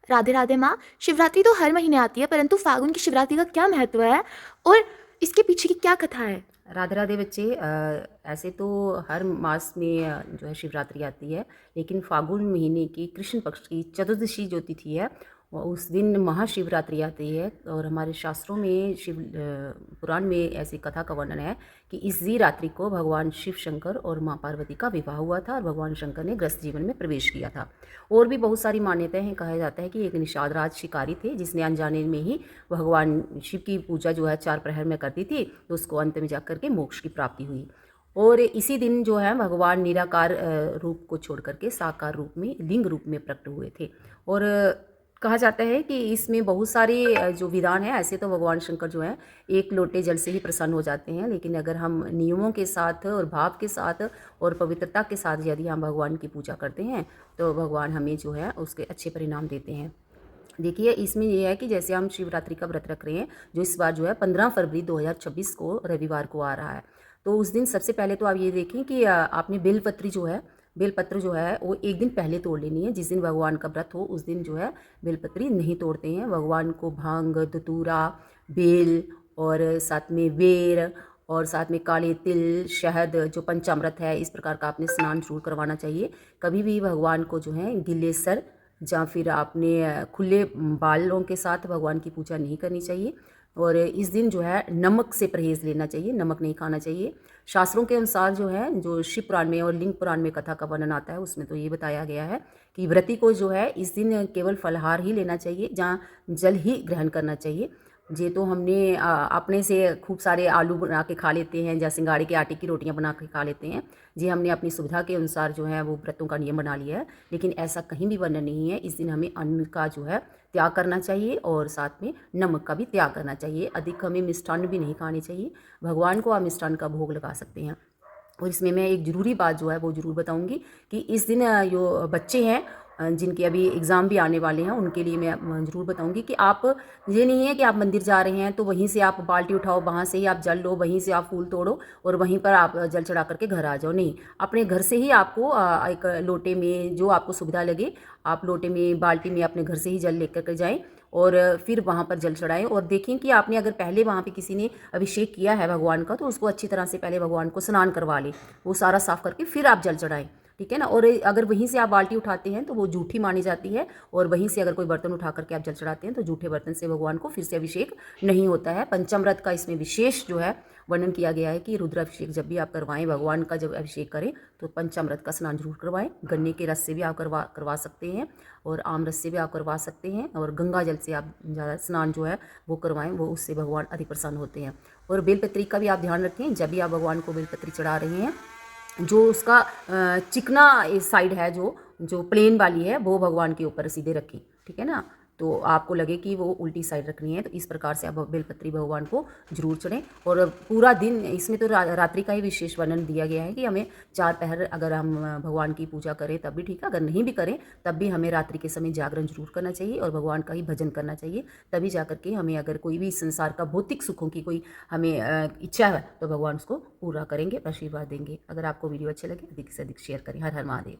राधे राधे माँ। शिवरात्रि तो हर महीने आती है, परंतु फागुन की शिवरात्रि का क्या महत्व है और इसके पीछे की क्या कथा है? राधे राधे बच्चे। ऐसे तो हर मास में जो है शिवरात्रि आती है, लेकिन फागुन महीने की कृष्ण पक्ष की चतुर्दशी जो तिथि है उस दिन महाशिवरात्रि आती है। और हमारे शास्त्रों में पुराण में ऐसी कथा का वर्णन है कि इसी रात्रि को भगवान शिव शंकर और माँ पार्वती का विवाह हुआ था और भगवान शंकर ने गृहस्थ जीवन में प्रवेश किया था। और भी बहुत सारी मान्यताएं हैं। कहा जाता है कि एक निषाद राज शिकारी थे जिसने अनजाने में ही भगवान शिव की पूजा जो है 4 प्रहर में करती थी, तो उसको अंत में जाकर के मोक्ष की प्राप्ति हुई। और इसी दिन जो है भगवान निराकार रूप को छोड़ करके साकार रूप में लिंग रूप में प्रकट हुए थे। और कहा जाता है कि इसमें बहुत सारे जो विधान है। ऐसे तो भगवान शंकर जो है एक लोटे जल से ही प्रसन्न हो जाते हैं, लेकिन अगर हम नियमों के साथ और भाव के साथ और पवित्रता के साथ यदि हम भगवान की पूजा करते हैं तो भगवान हमें जो है उसके अच्छे परिणाम देते हैं। देखिए, इसमें ये है कि जैसे हम शिवरात्रि का व्रत रख रहे हैं, जो इस बार जो है 15 फरवरी 2026 को रविवार को आ रहा है। तो उस दिन सबसे पहले तो आप ये देखें कि आपने बेलपत्र जो है वो एक दिन पहले तोड़ लेनी है। जिस दिन भगवान का व्रत हो उस दिन जो है बेलपत्री नहीं तोड़ते हैं। भगवान को भांग, धतूरा, बेल और साथ में बेर और साथ में काले तिल, शहद, जो पंचामृत है, इस प्रकार का आपने स्नान जरूर करवाना चाहिए। कभी भी भगवान को जो है गिले सर या फिर आपने खुले बालों के साथ भगवान की पूजा नहीं करनी चाहिए। और इस दिन जो है नमक से परहेज़ लेना चाहिए, नमक नहीं खाना चाहिए। शास्त्रों के अनुसार जो है, जो शिव पुराण में और लिंग पुराण में कथा का वर्णन आता है, उसमें तो ये बताया गया है कि व्रती को जो है इस दिन केवल फलाहार ही लेना चाहिए, जहाँ जल ही ग्रहण करना चाहिए। ये तो हमने अपने से खूब सारे आलू बना के खा लेते हैं या सिंगाड़े के आटे की रोटियां बना के खा लेते हैं। जी, हमने अपनी सुविधा के अनुसार जो है वो व्रतों का नियम बना लिया है, लेकिन ऐसा कहीं भी वर्णन नहीं है। इस दिन हमें अन्न का जो है त्याग करना चाहिए और साथ में नमक का भी त्याग करना चाहिए। अधिक हमें मिष्ठान्न भी नहीं खाने चाहिए। भगवान को आप मिष्ठान्न का भोग लगा सकते हैं। और इसमें मैं एक ज़रूरी बात जो है वो ज़रूर बताऊंगी कि इस दिन जो बच्चे हैं जिनके अभी एग्ज़ाम भी आने वाले हैं, उनके लिए मैं ज़रूर बताऊंगी कि आप, ये नहीं है कि आप मंदिर जा रहे हैं तो वहीं से आप बाल्टी उठाओ, वहाँ से ही आप जल लो, वहीं से आप फूल तोड़ो और वहीं पर आप जल चढ़ा करके घर आ जाओ। नहीं, अपने घर से ही आपको एक लोटे में जो आपको सुविधा लगे, आप लोटे में, बाल्टी में अपने घर से ही जल लेकर के जाएँ और फिर वहाँ पर जल चढ़ाएं। और देखें कि आपने अगर पहले वहाँ पे किसी ने अभिषेक किया है भगवान का, तो उसको अच्छी तरह से पहले भगवान को स्नान करवा लें, वो सारा साफ करके फिर आप जल चढ़ाएं। ठीक है ना। और अगर वहीं से आप बाल्टी उठाते हैं तो वो जूठी मानी जाती है, और वहीं से अगर कोई बर्तन उठा करके आप जल चढ़ाते हैं तो जूठे बर्तन से भगवान को फिर से अभिषेक नहीं होता है। पंचामृत का इसमें विशेष जो है वर्णन किया गया है कि रुद्राभिषेक जब भी आप करवाएं, भगवान का जब अभिषेक करें तो पंचामृत का स्नान जरूर करवाएं। गन्ने के रस से भी आप करवा सकते हैं और आम रस से भी आप करवा सकते हैं, और गंगा जल से आप ज़्यादा स्नान जो है वो करवाएं, वो उससे भगवान अधिक प्रसन्न होते हैं। और बेलपत्री का भी आप ध्यान रखें, जब भी आप भगवान को बेलपत्री चढ़ा रहे हैं, जो उसका चिकना साइड है, जो जो प्लेन वाली है, वो भगवान के ऊपर सीधे रखें। ठीक है ना। तो आपको लगे कि वो उल्टी साइड रखनी है, तो इस प्रकार से आप बेलपत्री भगवान को जरूर चढ़ें। और पूरा दिन इसमें तो रात्रि का ही विशेष वर्णन दिया गया है कि हमें 4 पहर अगर हम भगवान की पूजा करें तब भी ठीक है, अगर नहीं भी करें तब भी हमें रात्रि के समय जागरण जरूर करना चाहिए और भगवान का ही भजन करना चाहिए। तभी जा करके हमें, अगर कोई भी संसार का भौतिक सुखों की कोई हमें इच्छा है तो भगवान उसको पूरा करेंगे, आशीर्वाद देंगे। अगर आपको वीडियो अच्छे लगे अधिक से अधिक शेयर करें। हर हर महादेव।